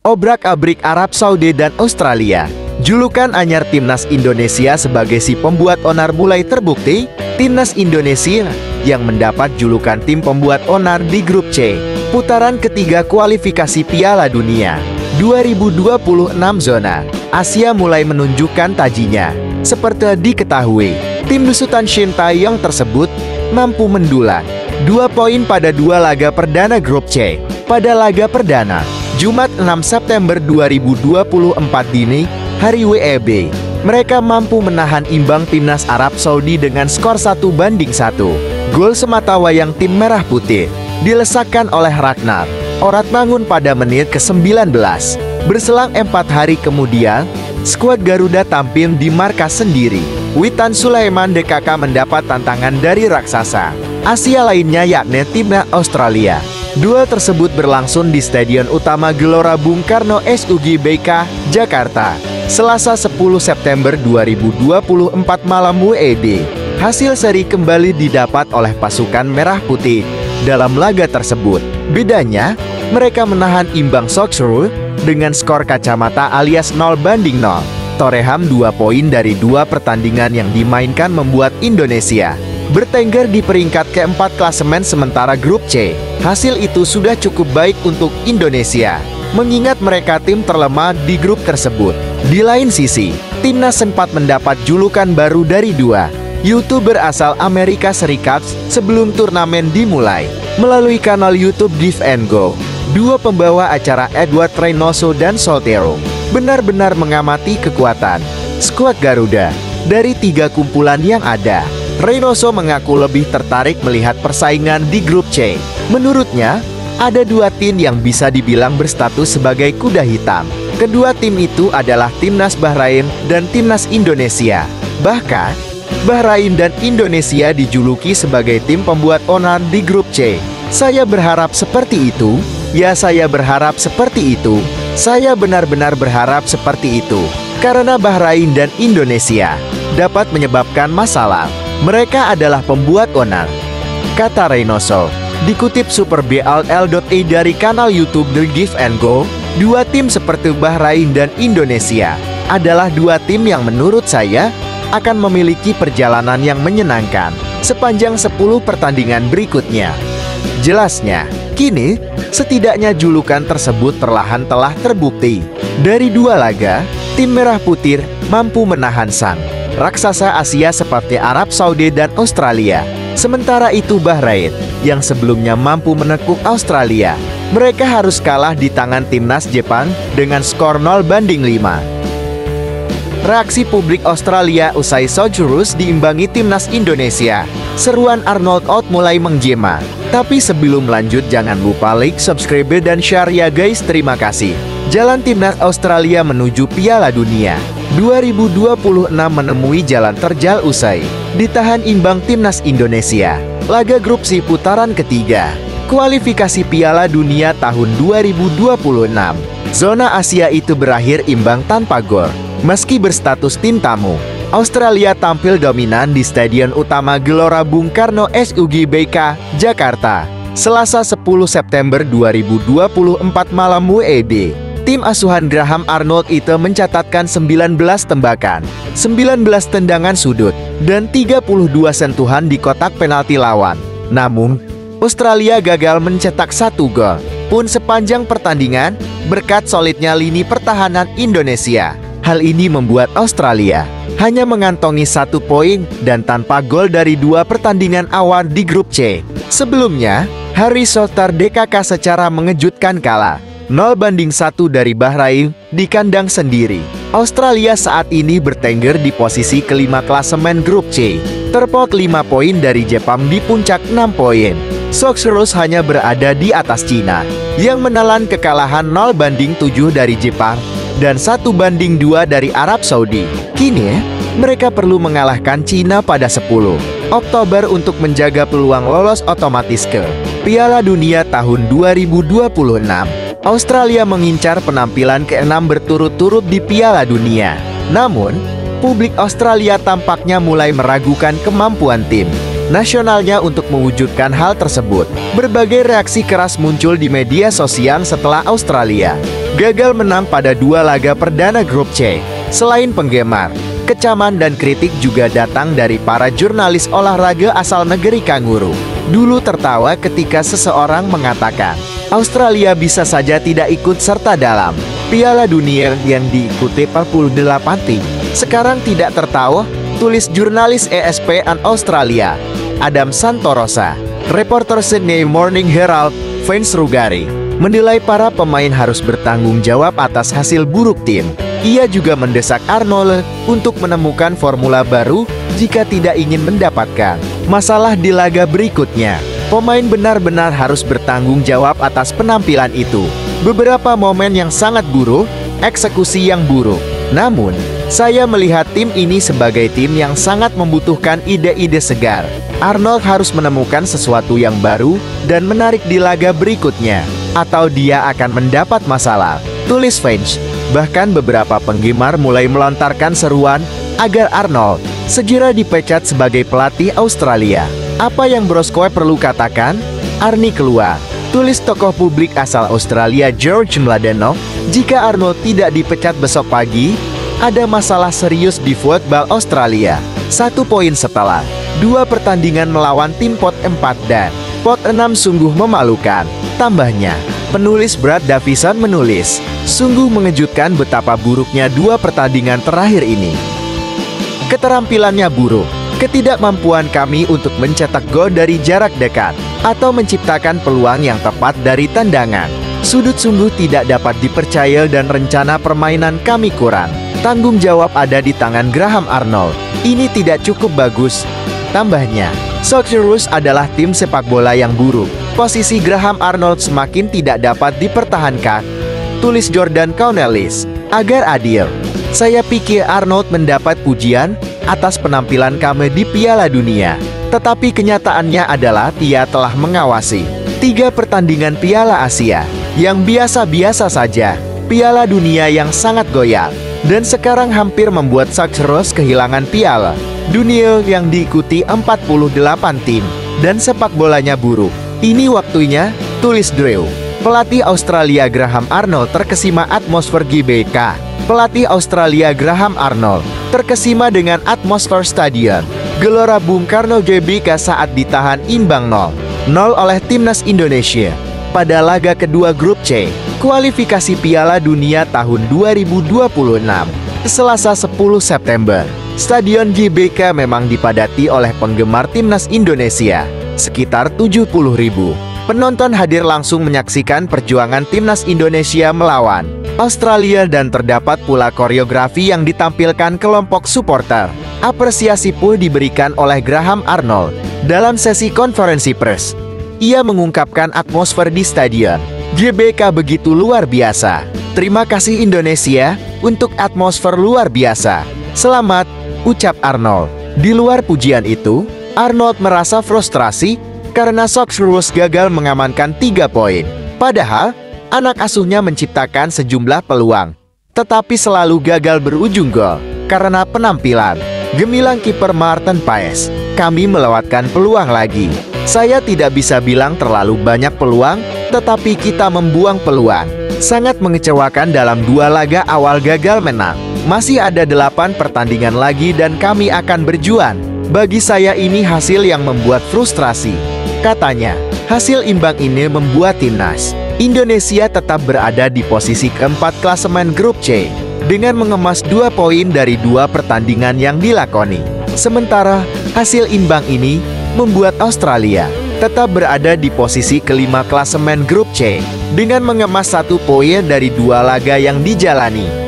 obrak-abrik Arab Saudi dan Australia. Julukan anyar timnas Indonesia sebagai si pembuat onar mulai terbukti. Timnas Indonesia yang mendapat julukan tim pembuat onar di grup C putaran ketiga kualifikasi Piala Dunia 2026 zona Asia mulai menunjukkan tajinya. Seperti diketahui, tim besutan Shin Tae-yong tersebut mampu mendulang 2 poin pada 2 laga perdana grup C. Pada laga perdana, Jumat 6 September 2024 dini hari WEB, mereka mampu menahan imbang timnas Arab Saudi dengan skor 1-1. Gol sematawayang tim Merah Putih dilesakkan oleh Ragnar Oratmangun pada menit ke-19. Berselang 4 hari kemudian, skuad Garuda tampil di markas sendiri. Witan Sulaiman DKK mendapat tantangan dari raksasa Asia lainnya yakni timnas Australia. Duel tersebut berlangsung di Stadion Utama Gelora Bung Karno SUGBK, Jakarta, Selasa 10 September 2024 malam WEB. Hasil seri kembali didapat oleh pasukan Merah Putih dalam laga tersebut. Bedanya, mereka menahan imbang Socceroo dengan skor kacamata alias 0-0. Torehan 2 poin dari 2 pertandingan yang dimainkan membuat Indonesia bertengger di peringkat keempat klasemen sementara grup C. Hasil itu sudah cukup baik untuk Indonesia, mengingat mereka tim terlemah di grup tersebut. Di lain sisi, timnas sempat mendapat julukan baru dari 2 YouTuber asal Amerika Serikat sebelum turnamen dimulai. Melalui kanal YouTube Give and Go, 2 pembawa acara Edward Reynoso dan Soltero benar-benar mengamati kekuatan skuad Garuda. Dari 3 kumpulan yang ada, Reynoso mengaku lebih tertarik melihat persaingan di grup C. Menurutnya, ada 2 tim yang bisa dibilang berstatus sebagai kuda hitam. Kedua tim itu adalah Timnas Bahrain dan Timnas Indonesia. Bahkan, Bahrain dan Indonesia dijuluki sebagai tim pembuat onar di grup C. Saya berharap seperti itu. Ya, saya berharap seperti itu. Saya benar-benar berharap seperti itu. Karena Bahrain dan Indonesia dapat menyebabkan masalah. Mereka adalah pembuat onar, kata Reynoso. Dikutip superbll.e dari kanal YouTube The Give and Go, 2 tim seperti Bahrain dan Indonesia adalah 2 tim yang menurut saya akan memiliki perjalanan yang menyenangkan sepanjang 10 pertandingan berikutnya. Jelasnya, kini setidaknya julukan tersebut perlahan telah terbukti. Dari 2 laga, tim Merah Putih mampu menahan sang raksasa Asia seperti Arab Saudi dan Australia. Sementara itu Bahrain, yang sebelumnya mampu menekuk Australia, mereka harus kalah di tangan timnas Jepang dengan skor 0-5. Reaksi publik Australia usai Socceroo diimbangi timnas Indonesia. Seruan Arnold Out mulai menggema. Tapi sebelum lanjut jangan lupa like, subscribe, dan share ya guys. Terima kasih. Jalan timnas Australia menuju Piala Dunia 2026 menemui jalan terjal usai ditahan imbang timnas Indonesia. Laga grup C putaran ketiga kualifikasi Piala Dunia tahun 2026. Zona Asia itu berakhir imbang tanpa gol. Meski berstatus tim tamu, Australia tampil dominan di Stadion Utama Gelora Bung Karno SUGBK, Jakarta, Selasa 10 September 2024 malam WEB. Tim asuhan Graham Arnold itu mencatatkan 19 tembakan, 19 tendangan sudut, dan 32 sentuhan di kotak penalti lawan. Namun, Australia gagal mencetak 1 gol pun sepanjang pertandingan berkat solidnya lini pertahanan Indonesia. Hal ini membuat Australia hanya mengantongi 1 poin dan tanpa gol dari 2 pertandingan awal di grup C. Sebelumnya, Harry Souttar DKK secara mengejutkan kalah 0-1 dari Bahrain di kandang sendiri. Australia saat ini bertengger di posisi kelima klasemen grup C, terpaut 5 poin dari Jepang di puncak 6 poin. Socceroo hanya berada di atas Cina yang menelan kekalahan 0-7 dari Jepang dan 1-2 dari Arab Saudi. Kini, mereka perlu mengalahkan Cina pada 10 Oktober untuk menjaga peluang lolos otomatis ke Piala Dunia tahun 2026. Australia mengincar penampilan ke-6 berturut-turut di Piala Dunia. Namun, publik Australia tampaknya mulai meragukan kemampuan tim nasionalnya untuk mewujudkan hal tersebut. Berbagai reaksi keras muncul di media sosial setelah Australia gagal menang pada 2 laga perdana grup C. Selain penggemar, kecaman dan kritik juga datang dari para jurnalis olahraga asal negeri kanguru. Dulu tertawa ketika seseorang mengatakan, Australia bisa saja tidak ikut serta dalam Piala Dunia yang diikuti 48 tim. Sekarang tidak tertawa, tulis jurnalis ESPN Australia, Adam Santorosa. Reporter Sydney Morning Herald, Vince Rugari, menilai para pemain harus bertanggung jawab atas hasil buruk tim. Ia juga mendesak Arnold untuk menemukan formula baru jika tidak ingin mendapatkan masalah di laga berikutnya. Pemain benar-benar harus bertanggung jawab atas penampilan itu. Beberapa momen yang sangat buruk, eksekusi yang buruk. Namun, saya melihat tim ini sebagai tim yang sangat membutuhkan ide-ide segar. Arnold harus menemukan sesuatu yang baru dan menarik di laga berikutnya, atau dia akan mendapat masalah, tulis Finch. Bahkan beberapa penggemar mulai melontarkan seruan agar Arnold segera dipecat sebagai pelatih Australia. Apa yang Broscoe perlu katakan? Arnie keluar, tulis tokoh publik asal Australia George Mladenow. Jika Arnold tidak dipecat besok pagi, ada masalah serius di football Australia. 1 poin setelah 2 pertandingan melawan tim pot 4 dan pot 6 sungguh memalukan. Tambahnya, penulis Brad Davison menulis, sungguh mengejutkan betapa buruknya 2 pertandingan terakhir ini. Keterampilannya buruk. Ketidakmampuan kami untuk mencetak gol dari jarak dekat atau menciptakan peluang yang tepat dari tendangan. Sudut sungguh tidak dapat dipercaya dan rencana permainan kami kurang. Tanggung jawab ada di tangan Graham Arnold. Ini tidak cukup bagus. Tambahnya, Socceroos adalah tim sepak bola yang buruk. Posisi Graham Arnold semakin tidak dapat dipertahankan, tulis Jordan Connellis. Agar adil, saya pikir Arnold mendapat pujian atas penampilan kami di Piala Dunia. Tetapi kenyataannya adalah dia telah mengawasi 3 pertandingan Piala Asia yang biasa-biasa saja, Piala Dunia yang sangat goyah, dan sekarang hampir membuat Socceroos kehilangan Piala Dunia yang diikuti 48 tim, dan sepak bolanya buruk. Ini waktunya, tulis Drew. Pelatih Australia Graham Arnold terkesima atmosfer GBK. Pelatih Australia Graham Arnold terkesima dengan atmosfer stadion Gelora Bung Karno GBK saat ditahan imbang 0-0 oleh timnas Indonesia pada laga kedua grup C kualifikasi Piala Dunia tahun 2026. Selasa 10 September, Stadion GBK memang dipadati oleh penggemar timnas Indonesia, sekitar 70.000. Penonton hadir langsung menyaksikan perjuangan timnas Indonesia melawan Australia dan terdapat pula koreografi yang ditampilkan kelompok supporter. Apresiasi pun diberikan oleh Graham Arnold dalam sesi konferensi pers. Ia mengungkapkan atmosfer di stadion GBK begitu luar biasa. Terima kasih Indonesia untuk atmosfer luar biasa. Selamat, ucap Arnold. Di luar pujian itu, Arnold merasa frustrasi karena Socceroos gagal mengamankan 3 poin. Padahal, anak asuhnya menciptakan sejumlah peluang, tetapi selalu gagal berujung gol karena penampilan gemilang kiper Martin Paes. Kami melewatkan peluang lagi. Saya tidak bisa bilang terlalu banyak peluang, tetapi kita membuang peluang. Sangat mengecewakan dalam 2 laga awal gagal menang. Masih ada 8 pertandingan lagi dan kami akan berjuang. Bagi saya ini hasil yang membuat frustrasi. Katanya, hasil imbang ini membuat timnas Indonesia tetap berada di posisi keempat klasemen grup C dengan mengemas 2 poin dari 2 pertandingan yang dilakoni. Sementara, hasil imbang ini membuat Australia tetap berada di posisi kelima klasemen grup C dengan mengemas 1 poin dari 2 laga yang dijalani.